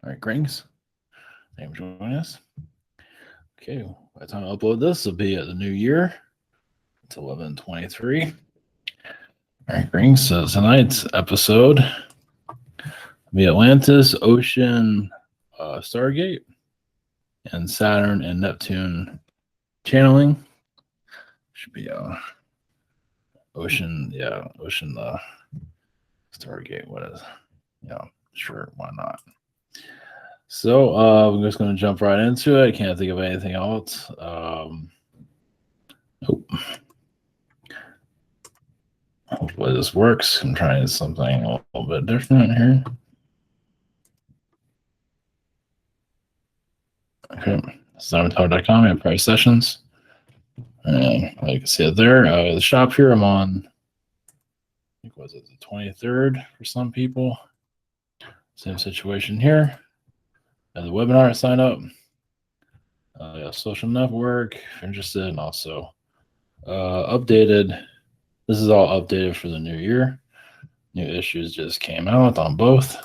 All right, Grings. Thank you for joining us. Okay, by the time I upload this, it'll be at the new year. It's 11/23. All right, Grings. So tonight's episode will be Atlantis, Ocean, Stargate, and Saturn and Neptune channeling. Should be Ocean, Ocean, Stargate. What is? Yeah, sure, why not? So I'm just going to jump right into it. I can't think of anything else. Hopefully this works. I'm trying something a little bit different here. Okay, Saturn.com and price sessions. And you can see it there. The shop here, I'm on, I think, was it the 23rd for some people? Same situation here. The webinar sign up. Social network, if you're interested, and also updated. This is all updated for the new year. New issues just came out on both,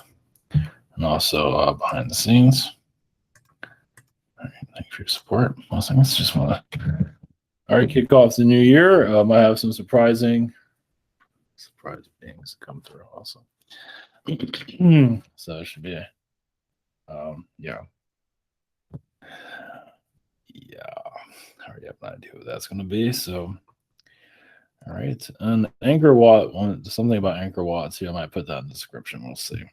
and also behind the scenes. All right, thank you for your support. Most things just want to. All right, kick off the new year. Might have some surprise things come through also. So it should be, yeah. I already have an idea what that's going to be. So, all right, and Anchor Watt. Something about Anchor Watts here. I might put that in the description. We'll see.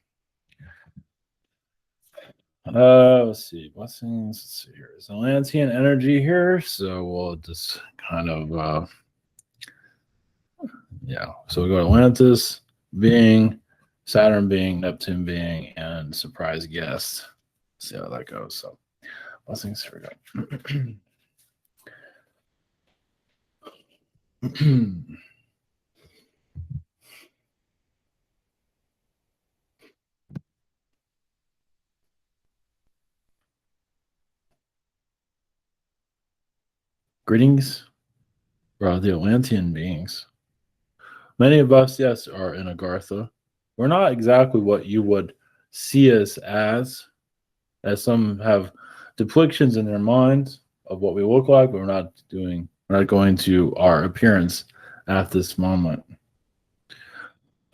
Let's see. Blessings. Let's see here. There's Atlantean energy here, so we'll just kind of So we go Atlantis being, Saturn being, Neptune being, and surprise guest. See how that goes. So blessings. Here we go. Greetings, the Atlantean beings. Many of us, yes, are in Agartha. We're not exactly what you would see us as some have depictions in their minds of what we look like, but we're not going to our appearance at this moment.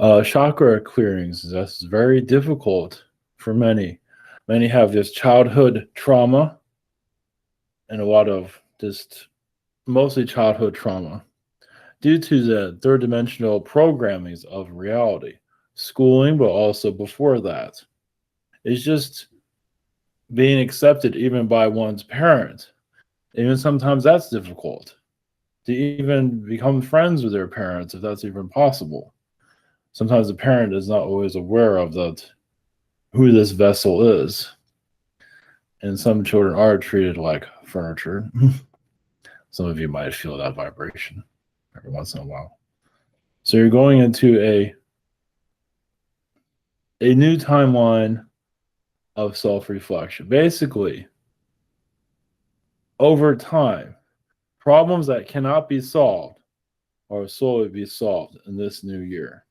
Chakra clearings, that's very difficult for many. Many have just childhood trauma and a lot of just mostly childhood trauma due to the third dimensional programmings of reality, schooling, but also before that. It's just being accepted even by one's parent. Even sometimes that's difficult to even become friends with their parents, if that's even possible. Sometimes the parent is not always aware of that, who this vessel is. And some children are treated like furniture. Some of you might feel that vibration every once in a while. So you're going into a new timeline of self-reflection. Basically, over time, problems that cannot be solved are slowly be solved in this new year.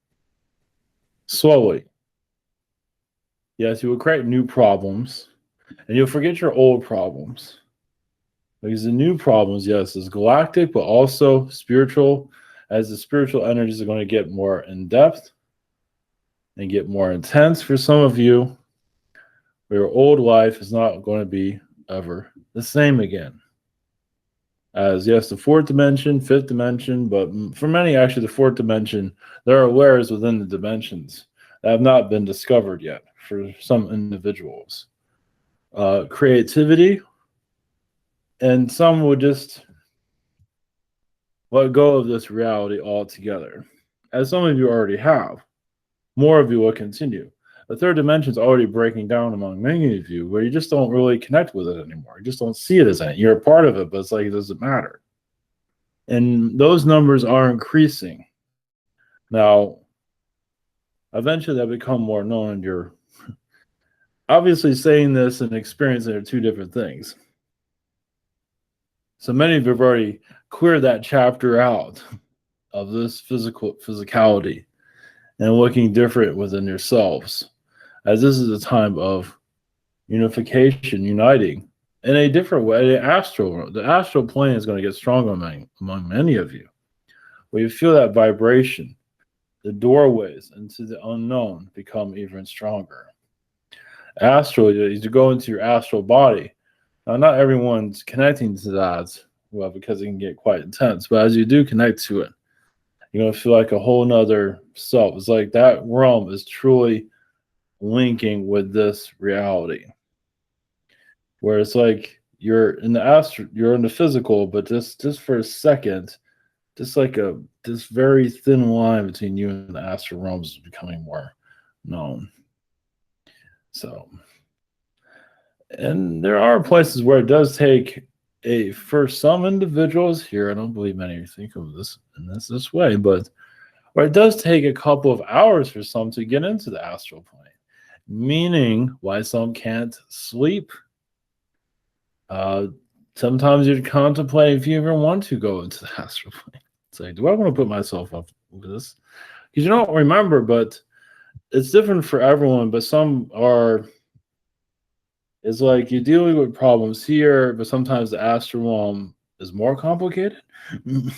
Slowly. Yes, you will create new problems, and you'll forget your old problems. Because the new problems, yes, is galactic, but also spiritual, as the spiritual energies are going to get more in depth and get more intense for some of you. Your old life is not going to be ever the same again. As yes, the fourth dimension, fifth dimension, but for many, actually, the fourth dimension, there are layers within the dimensions that have not been discovered yet for some individuals. Creativity, and some would just let go of this reality altogether, as some of you already have. More of you will continue. The third dimension is already breaking down among many of you, where you just don't really connect with it anymore. You just don't see it as anything. You're a part of it, but it's like it doesn't matter. And those numbers are increasing. Now, eventually they'll become more known, and you're obviously saying this and experiencing are two different things. So many of you have already cleared that chapter out of this physicality and looking different within yourselves, as this is a time of unification, uniting in a different way. The astral plane is going to get stronger among many of you. Where you feel that vibration, the doorways into the unknown become even stronger. Astral, you go into your astral body. Now, not everyone's connecting to that, well, because it can get quite intense. But as you do connect to it, you're going to feel like a whole nother self. It's like that realm is truly linking with this reality. Where it's like you're in the physical, but just for a second, just like this very thin line between you and the astral realms is becoming more known. So, and there are places where it does take for some individuals here, I don't believe many of you think of this in this way, but where it does take a couple of hours for some to get into the astral plane, meaning why some can't sleep. Sometimes you're contemplating if you even want to go into the astral plane. It's like, do I want to put myself up with this? Because you don't remember, but it's different for everyone. But some are, it's like you're dealing with problems here, but sometimes the astral realm is more complicated. And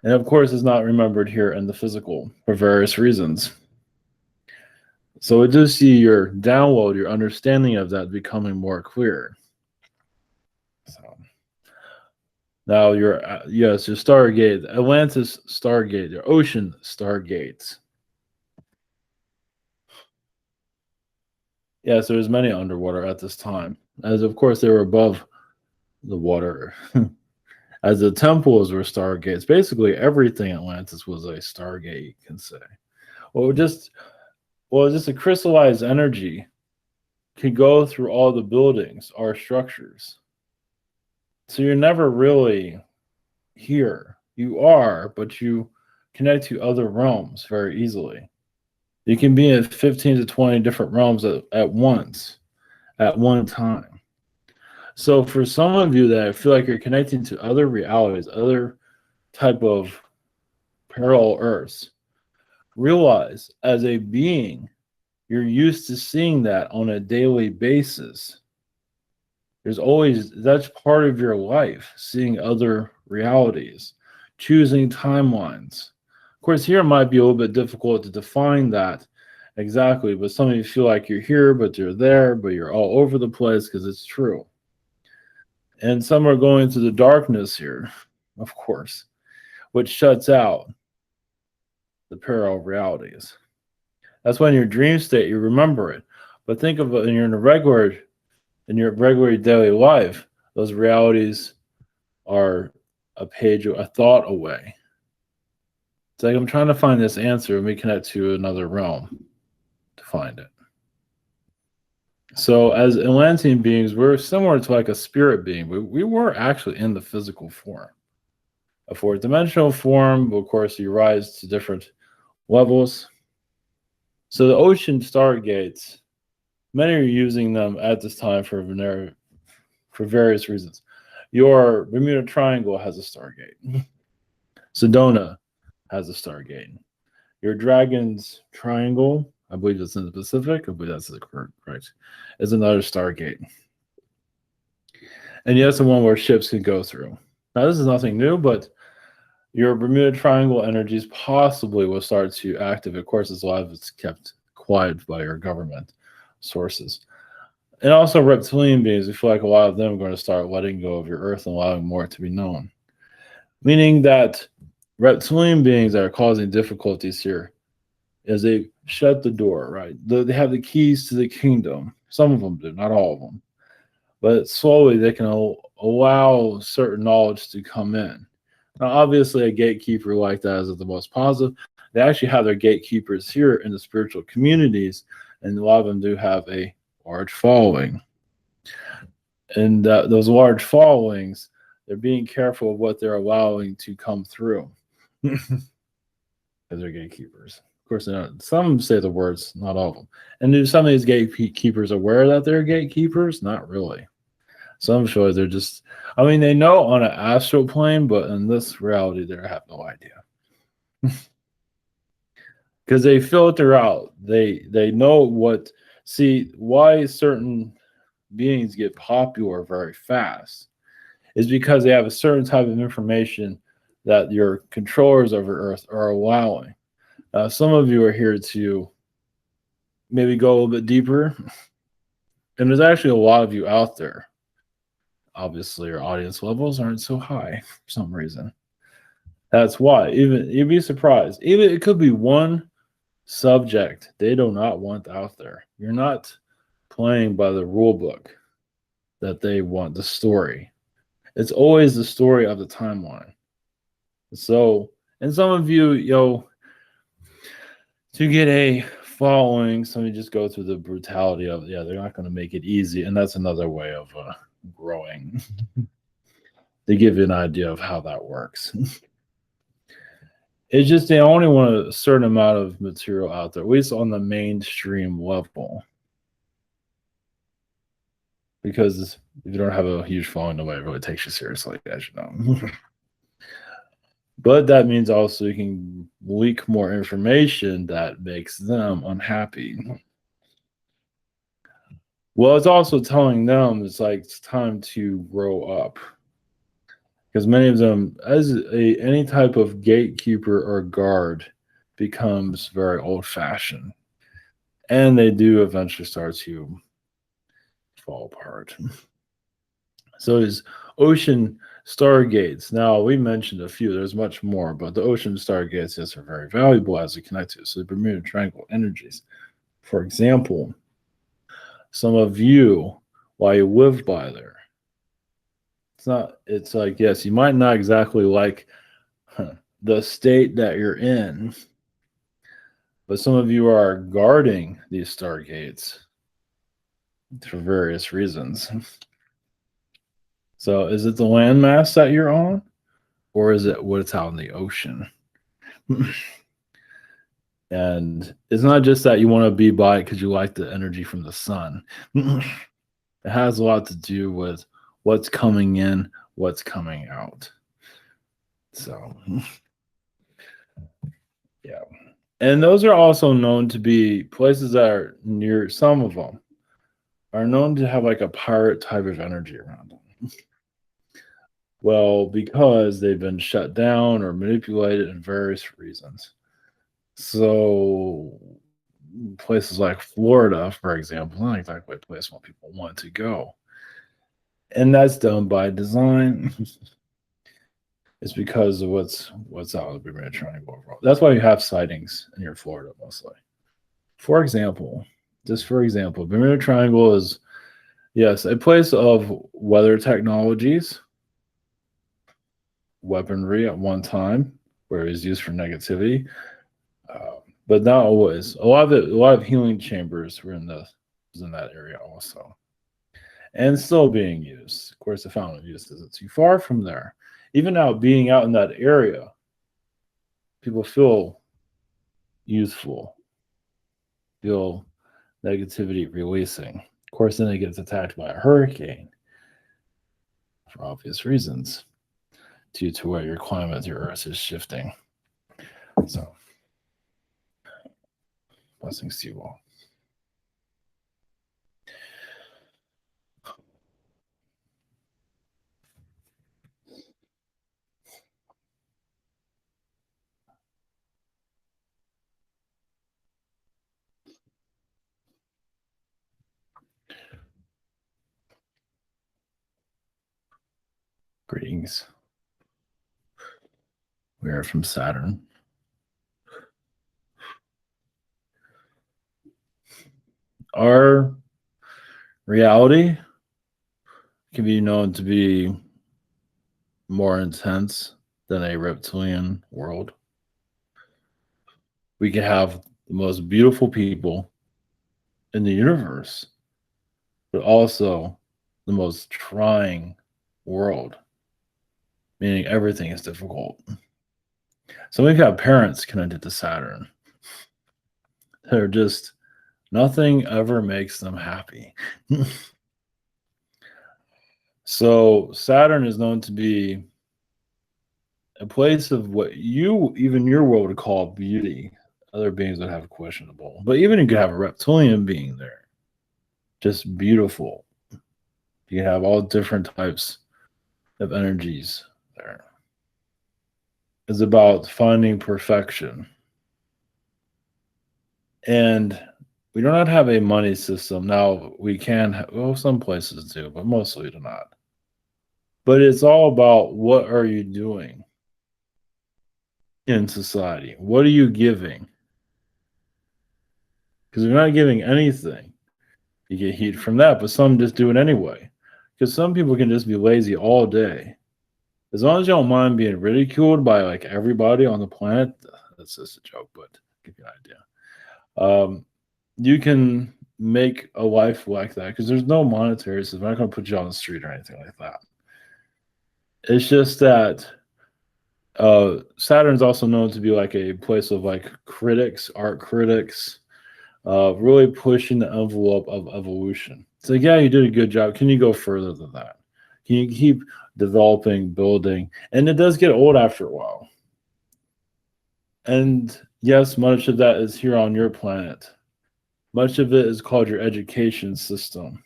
of course, it's not remembered here in the physical for various reasons. So I do see your download, your understanding of that becoming more clear. So now your Stargate, Atlantis Stargate, your ocean Stargates. Yes, there's many underwater at this time, as of course they were above the water. As the temples were stargates, basically everything Atlantis was a stargate, you can say. Just a crystallized energy can go through all the buildings or structures. So you're never really here. You are, but you connect to other realms very easily. You can be in 15 to 20 different realms at once, at one time. So for some of you that feel like you're connecting to other realities, other type of parallel Earths, realize as a being, you're used to seeing that on a daily basis. That's part of your life, seeing other realities, choosing timelines. Of course, here it might be a little bit difficult to define that exactly, but some of you feel like you're here, but you're there, but you're all over the place because it's true. And some are going to the darkness here, of course, which shuts out the parallel realities. That's why in your dream state you remember it. But think of it when you're in your regular daily life, those realities are a thought away. It's like I'm trying to find this answer and we connect to another realm to find it. So as Atlantean beings, we're similar to like a spirit being, but we were actually in the physical form. A fourth dimensional form, but of course you rise to different levels. So the ocean stargates, many are using them at this time for various reasons. Your Bermuda Triangle has a stargate. Sedona has a stargate. Your Dragon's Triangle, I believe it's in the Pacific, I believe that's correct, is another stargate. And yes, the one where ships can go through. Now, this is nothing new, but your Bermuda Triangle energies possibly will start to activate. Of course, a lot of it's kept quiet by your government sources. And also reptilian beings, we feel like a lot of them are going to start letting go of your Earth and allowing more to be known. Meaning that reptilian beings that are causing difficulties here is they shut the door, right? They have the keys to the kingdom. Some of them do, not all of them. But slowly they can allow certain knowledge to come in. Now, obviously, a gatekeeper like that is the most positive. They actually have their gatekeepers here in the spiritual communities, and a lot of them do have a large following. And those large followings, they're being careful of what they're allowing to come through. Because they're gatekeepers. Of course, some say the words, not all of them. And do some of these gatekeepers aware that they're gatekeepers? Not really. Some show they're just, they know on an astral plane, but in this reality, they have no idea. Because they filter out. They know what See, why certain beings get popular very fast is because they have a certain type of information that your controllers over Earth are allowing. Some of you are here to maybe go a little bit deeper, and there's actually a lot of you out there. Obviously, your audience levels aren't so high for some reason. That's why. Even you'd be surprised. Even it could be one subject they do not want out there. You're not playing by the rule book that they want, the story. It's always the story of the timeline. So, and some of you, to get a following, some of you just go through the brutality of, they're not going to make it easy. And that's another way of growing. They give you an idea of how that works. It's just they only want a certain amount of material out there, at least on the mainstream level. Because if you don't have a huge following, nobody really takes you seriously, as you know. But that means also you can leak more information that makes them unhappy. Well, it's also telling them it's time to grow up. Because many of them, as any type of gatekeeper or guard, becomes very old-fashioned. And they do eventually start to fall apart. So these ocean stargates. Now, we mentioned a few. There's much more, but the ocean stargates, yes, are very valuable as they connect to. So the Bermuda Triangle energies. For example, some of you, while you live by there, it's like, yes, you might not exactly like the state that you're in, but some of you are guarding these stargates for various reasons. So is it the landmass that you're on, or is it what's out in the ocean? And it's not just that you want to be by it because you like the energy from the sun. It has a lot to do with what's coming in, what's coming out. So, yeah. And those are also known to be places that are near, some of them are known to have like a pirate type of energy around them. Well, because they've been shut down or manipulated in various reasons. So places like Florida, for example, not exactly a place where people want to go. And that's done by design. It's because of what's out of the Bermuda Triangle overall. That's why you have sightings near Florida mostly. For example, Bermuda Triangle is, yes, a place of weather technologies, weaponry at one time, where it was used for negativity, but not always. A lot of healing chambers were in that area also, and still being used. Of course, the fountain of youth isn't too far from there. Even now, being out in that area, people feel youthful, feel negativity releasing. Of course, then it gets attacked by a hurricane for obvious reasons, due to where your climate, your Earth is shifting. So, blessings to you all. Greetings. We are from Saturn. Our reality can be known to be more intense than a reptilian world. We can have the most beautiful people in the universe, but also the most trying world, meaning everything is difficult. So we've got parents connected to Saturn. They're just, nothing ever makes them happy. So Saturn is known to be a place of what even your world would call beauty. Other beings would have questionable, but even you could have a reptilian being there. just beautiful. You have all different types of energies there. It's about finding perfection. And we do not have a money system. Now, we can, well, some places do, but mostly do not. But it's all about what are you doing in society? What are you giving? Because if you're not giving anything, you get heat from that, but some just do it anyway. Because some people can just be lazy all day. As long as you don't mind being ridiculed by like everybody on the planet, that's just a joke, but give you an idea. You can make a life like that because there's no monetary system. I'm not going to put you on the street or anything like that. It's just that Saturn's also known to be like a place of like critics, art critics, really pushing the envelope of evolution. It's like, yeah, you did a good job. Can you go further than that? Can you keep developing, building? And it does get old after a while. And yes, much of that is here on your planet. Much of it is called your education system.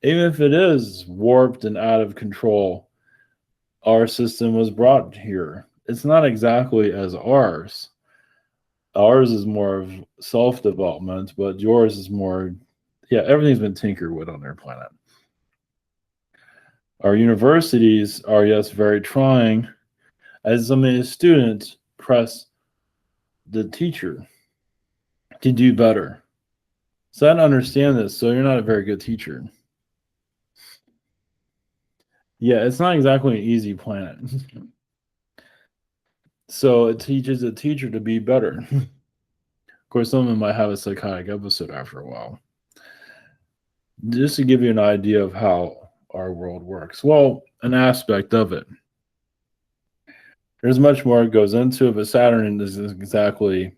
Even if it is warped and out of control, our system was brought here. It's not exactly as ours. Ours is more of self-development, but yours is more, yeah, everything's been tinkered with on their planet. Our universities are, yes, very trying, as so many students press the teacher to do better. So I don't understand this. So you're not a very good teacher. Yeah, it's not exactly an easy planet. So it teaches a teacher to be better. Of course, someone might have a psychotic episode after a while. Just to give you an idea of how our world works. Well, an aspect of it. There's much more that goes into it, but Saturn is exactly,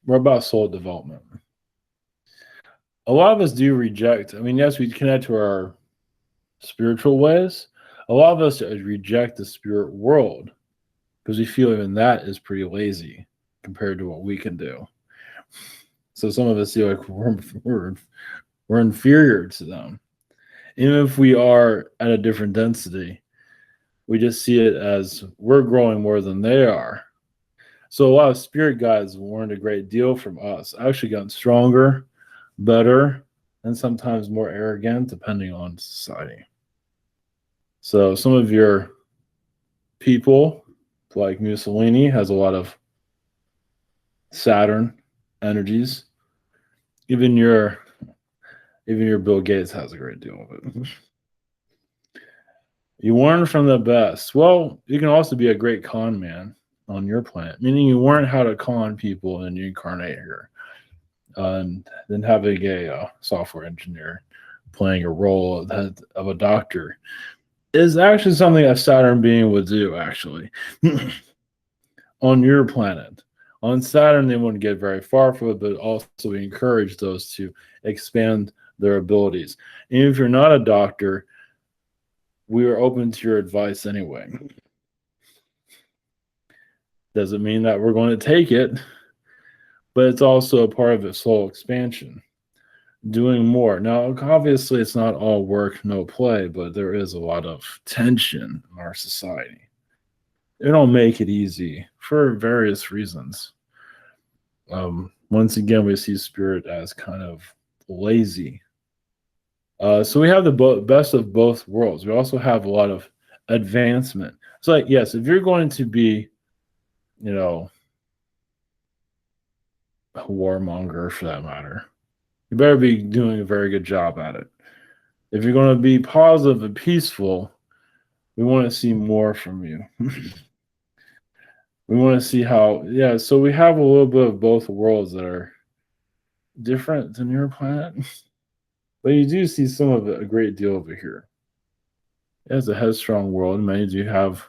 we're about soul development. A lot of us do reject, I mean, yes, we connect to our spiritual ways. A lot of us reject the spirit world because we feel even that is pretty lazy compared to what we can do. So some of us feel like we're inferior to them. Even if we are at a different density, we just see it as we're growing more than they are. So a lot of spirit guides learned a great deal from us, actually gotten stronger, better, and sometimes more arrogant, depending on society. So some of your people, like Mussolini, has a lot of Saturn energies. Even your Bill Gates has a great deal of it. You learn from the best. Well, you can also be a great con man on your planet, meaning you learn how to con people and you incarnate here. And then having a software engineer playing a role of a doctor is actually something a Saturn being would do, actually, on your planet. On Saturn, they wouldn't get very far from it, but also we encourage those to expand their abilities. And if you're not a doctor, we are open to your advice anyway. Doesn't mean that we're going to take it, but it's also a part of the soul expansion. Doing more. Now, obviously, it's not all work, no play, but there is a lot of tension in our society. They don't make it easy for various reasons. Once again, we see spirit as kind of lazy. So we have the best of both worlds. We also have a lot of advancement. It's like, yes, if you're going to be, a warmonger for that matter, you better be doing a very good job at it. If you're going to be positive and peaceful, we want to see more from you. We want to see how, yeah, so we have a little bit of both worlds that are different than your planet. But you do see some of it, a great deal over here. It's a headstrong world. Many do have,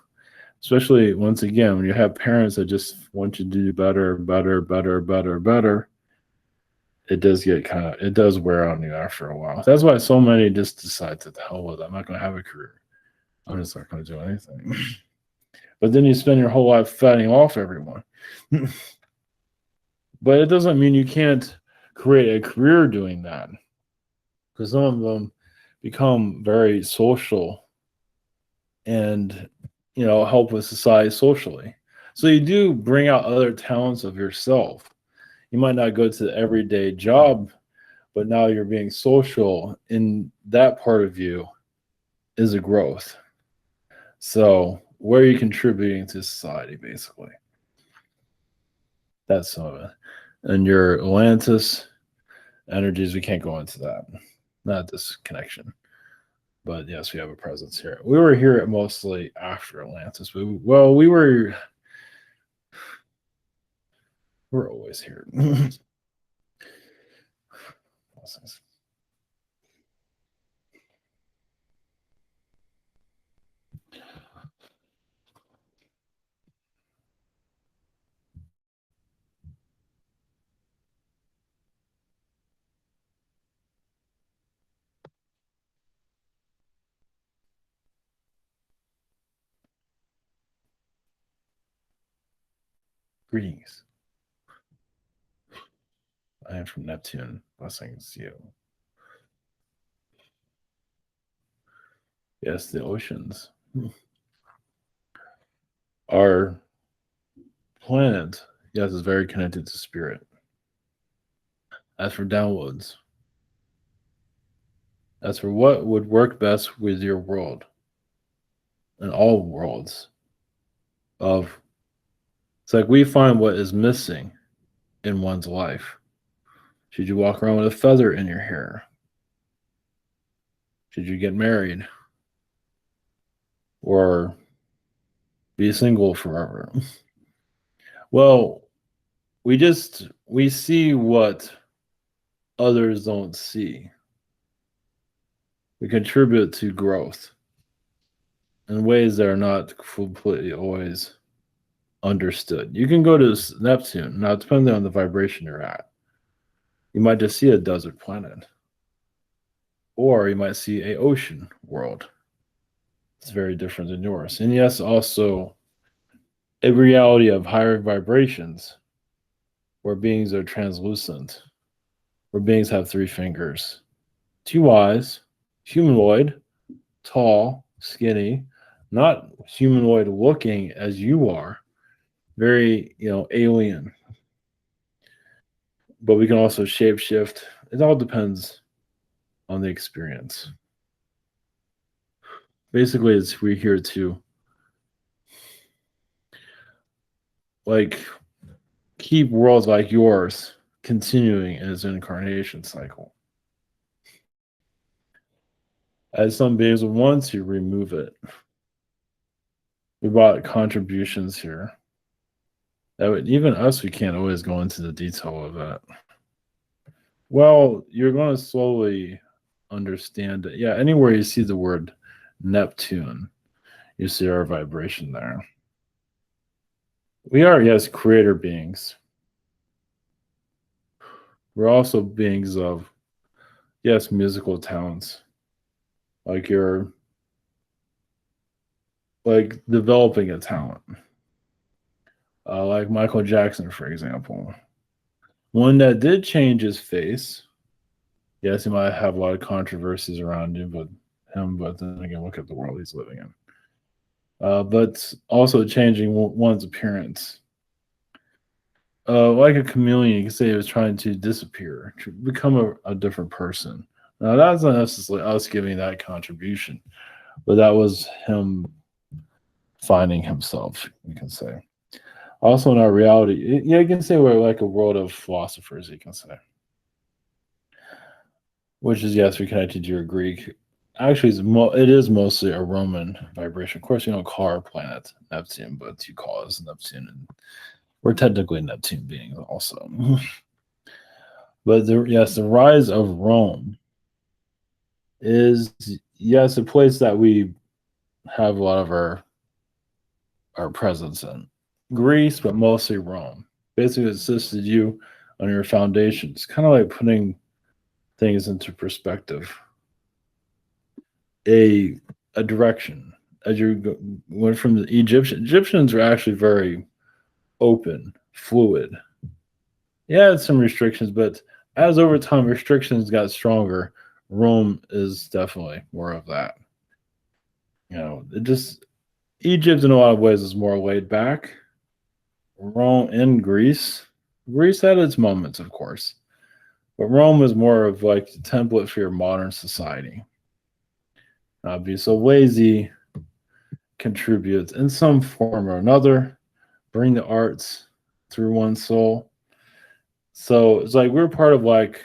especially once again, when you have parents that just want you to do better, better, better, better, better, it does get it does wear on you after a while. That's why so many just decide to the hell with it. I'm not going to have a career. I'm just not going to do anything. But then you spend your whole life fighting off everyone. But it doesn't mean you can't create a career doing that, because some of them become very social and help with society socially. So you do bring out other talents of yourself. You might not go to the everyday job, but now you're being social in that part of you is a growth. So where are you contributing to society, basically? That's some of it. And your Atlantis energies, we can't go into that. Not this connection. But yes, we have a presence here. We were here mostly after Atlantis. We're always here. Greetings. I am from Neptune. Blessings to you. Yes, the oceans. Our planet, yes, is very connected to spirit. As for downloads, as for what would work best with your world and all worlds of, it's like we find what is missing in one's life. Should you walk around with a feather in your hair? Should you get married? Or be single forever? Well, we see what others don't see. We contribute to growth in ways that are not completely always understood. You can go to Neptune. Now, depending on the vibration you're at, you might just see a desert planet, or you might see an ocean world. It's very different than yours. And yes, also a reality of higher vibrations where beings are translucent, where beings have 3 fingers, 2 eyes, humanoid, tall, skinny, not humanoid looking as you are, very, alien. But we can also shapeshift. It all depends on the experience. Basically, we're here to keep worlds like yours continuing in its incarnation cycle. As some beings would want to remove it. We brought contributions here. Even us, we can't always go into the detail of that. Well, you're going to slowly understand it. Yeah, anywhere you see the word Neptune, you see our vibration there. We are, yes, creator beings. We're also beings of, yes, musical talents. You're developing a talent. Like Michael Jackson, for example. One that did change his face. Yes, he might have a lot of controversies around him, but then again, look at the world he's living in. But also changing one's appearance. Like a chameleon, you can say he was trying to disappear, to become a different person. Now, that's not necessarily us giving that contribution, but that was him finding himself, you can say. Also, in our reality, you can say we're like a world of philosophers, you can say. Which is, yes, we connected to your Greek. Actually, it is mostly a Roman vibration. Of course, you don't call our planet Neptune, but you call us Neptune, and we're technically Neptune beings also. But the rise of Rome is, yes, a place that we have a lot of our presence in. Greece, but mostly Rome. Basically assisted you on your foundations, kind of like putting things into perspective. A direction as you went from the Egyptians are actually very open, fluid. Yeah, some restrictions, but as over time restrictions got stronger, Rome is definitely more of that. It just Egypt in a lot of ways is more laid back. Rome and Greece. Greece had its moments, of course, but Rome was more of like the template for your modern society. Not be so lazy, contribute in some form or another, bring the arts through one's soul. So it's like we're part of like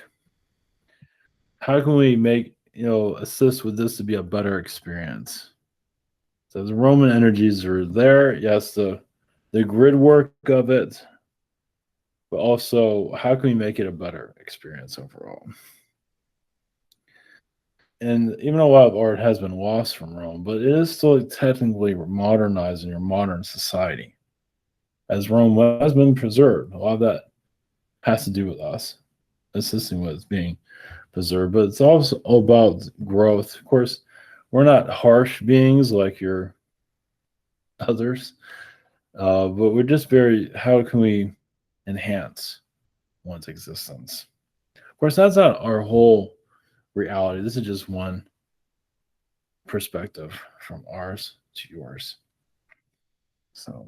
how can we make assist with this to be a better experience. So the Roman energies are there. Yes, the grid work of it, but also how can we make it a better experience overall? And even a lot of art has been lost from Rome, but it is still technically modernized in your modern society, as Rome has been preserved. A lot of that has to do with us assisting with its being preserved, but it's also about growth. Of course, we're not harsh beings like your others, but we're just very. How can we enhance one's existence? Of course, that's not our whole reality. This is just one perspective from ours to yours. So,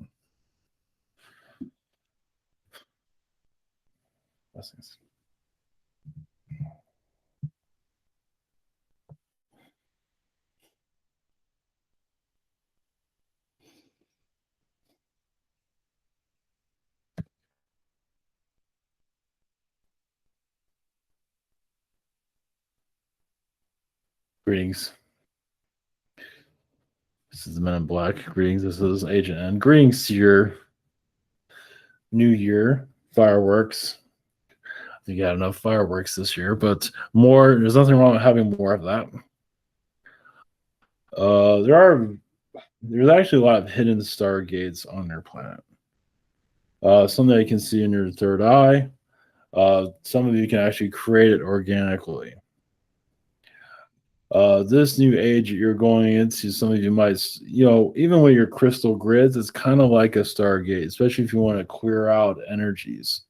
blessings. Greetings. This is the Men in Black. Greetings. This is Agent N. Greetings to your New Year fireworks. You got enough fireworks this year, but more. There's nothing wrong with having more of that. There's actually a lot of hidden stargates on their planet. Some that you can see in your third eye. Some of you can actually create it organically. This new age that you're going into, some of you might, even with your crystal grids, it's kind of like a stargate, especially if you want to clear out energies.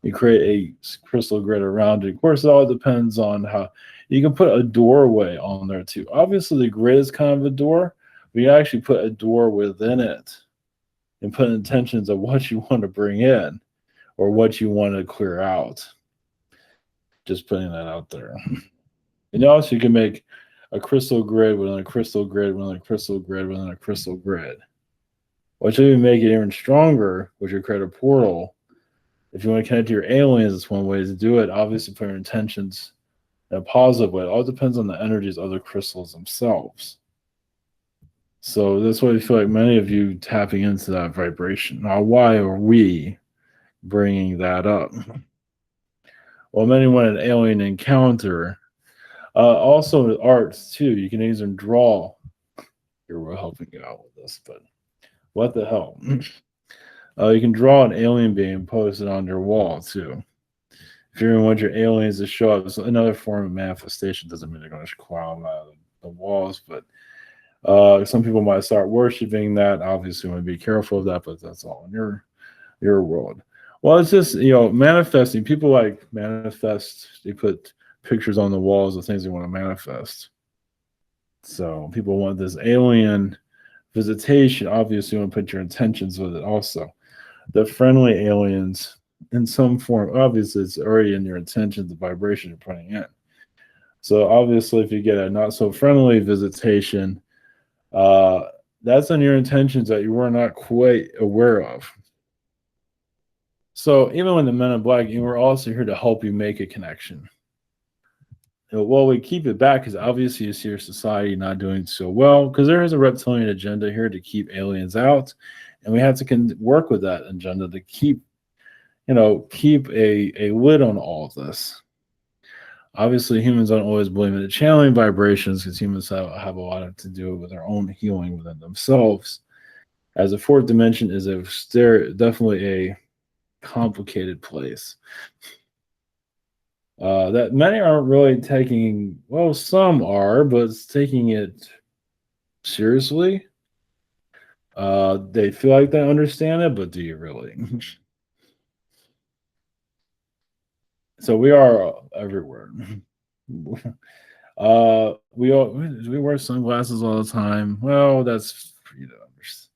You create a crystal grid around it. Of course, it all depends on how you can put a doorway on there too. Obviously, the grid is kind of a door, but you actually put a door within it and put intentions of what you want to bring in or what you want to clear out. Just putting that out there. And also, you can make a crystal grid within a crystal grid within a crystal grid within a crystal grid. Which even make it even stronger, which you create a portal. If you want to connect to your aliens, it's one way to do it. Obviously, put your intentions in a positive way. It all depends on the energies of the crystals themselves. So that's why I feel like many of you tapping into that vibration. Now, why are we bringing that up? Well, many want an alien encounter. Also, with arts too, you can either draw. Here we're helping you out with this, but what the hell? You can draw an alien being and post it on your wall too. If you want your aliens to show up, it's another form of manifestation. Doesn't mean they're going to climb out of the walls, but some people might start worshiping that. Obviously, you want to be careful of that, but that's all in your world. Well, it's just manifesting. People like manifest. They put pictures on the walls of things they want to manifest. So people want this alien visitation. Obviously, you want to put your intentions with it also. The friendly aliens in some form, obviously it's already in your intentions, the vibration you're putting in. So obviously if you get a not so friendly visitation, that's on your intentions that you were not quite aware of. So even when the Men in Black, we're also here to help you make a connection. Well, we keep it back because obviously you see your society not doing so well because there is a reptilian agenda here to keep aliens out, and we have to work with that agenda to keep a lid on all of this. Obviously, humans don't always believe in the channeling vibrations because humans have a lot to do with their own healing within themselves. As a fourth dimension is definitely a complicated place. That many aren't really taking, well, some are, but it's taking it seriously. They feel like they understand it, but do you really? So we are everywhere. We wear sunglasses all the time. Well, that's for you to understand.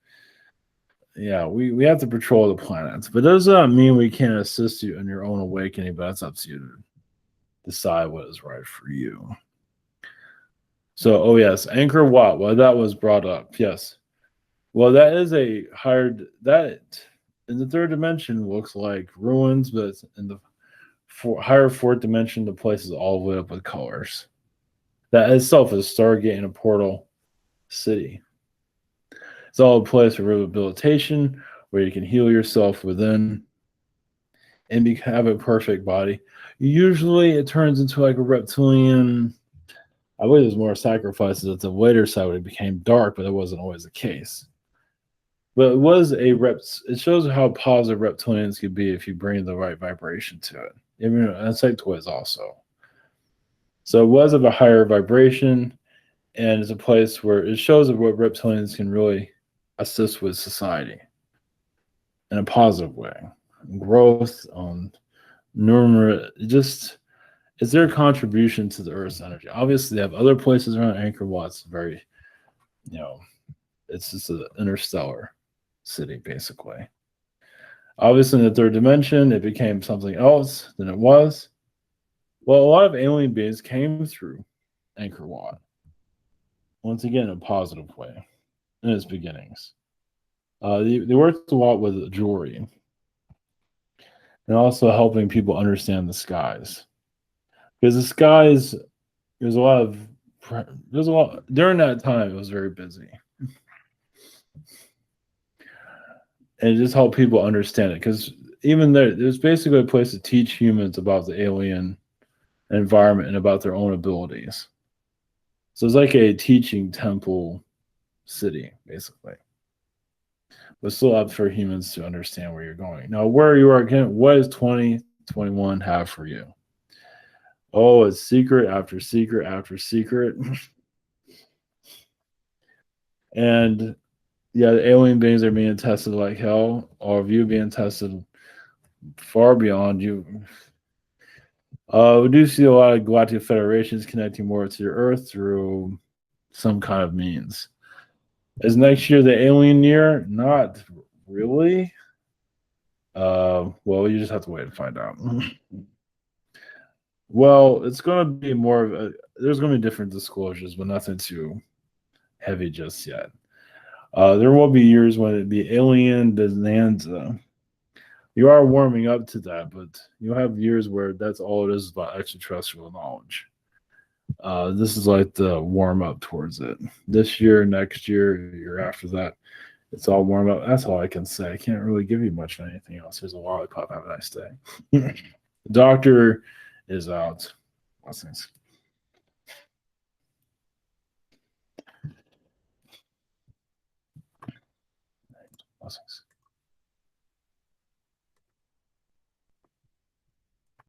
Yeah, we have to patrol the planets, but does not mean we can't assist you in your own awakening. But that's up to you to decide what is right for you. So, oh yes, Anchor Wat. Well, that was brought up. Yes. Well, that is a higher that in the third dimension looks like ruins, but in the higher fourth dimension, the place is all lit up with colors. That itself is Stargate and a portal city. It's all a place for rehabilitation where you can heal yourself within and have a perfect body. Usually, it turns into like a reptilian. I believe there's more sacrifices at the later side when it became dark, but that wasn't always the case. But it was a it shows how positive reptilians could be if you bring the right vibration to it. Even insectoids also. So it was of a higher vibration, and it's a place where it shows what reptilians can really assist with society in a positive way. Growth, numerous, just it's their contribution to the Earth's energy. Obviously, they have other places around Anchor Watts. Very, you know, it's just an interstellar city, basically. Obviously, in the third dimension, it became something else than it was. Well, a lot of alien beings came through Anchor Wat. Once again, in a positive way in its beginnings. They worked a lot with jewelry and also helping people understand the skies. Because the skies, there's a lot of, during that time, it was very busy. And it just helped people understand it. Because even there's basically a place to teach humans about the alien environment and about their own abilities. So it's like a teaching temple city, basically. But still up for humans to understand where you're going. Now, where you are again, what does 2021 have for you? Oh, it's secret after secret after secret. And yeah, the alien beings are being tested like hell, all of you being tested far beyond you. We do see a lot of galactic federations connecting more to the Earth through some kind of means. Is next year the alien year? Not really. Well, you just have to wait and find out. Well, it's going to be more of a. There's going to be different disclosures, but nothing too heavy just yet. There will be years when it be alien bonanza. You are warming up to that, but you'll have years where that's all it is about extraterrestrial knowledge. This is like the warm up towards it. This year, next year, year after that, it's all warm up. That's all I can say. I can't really give you much of anything else. Here's a lollipop. Have a nice day. The doctor is out. Blessings. Blessings.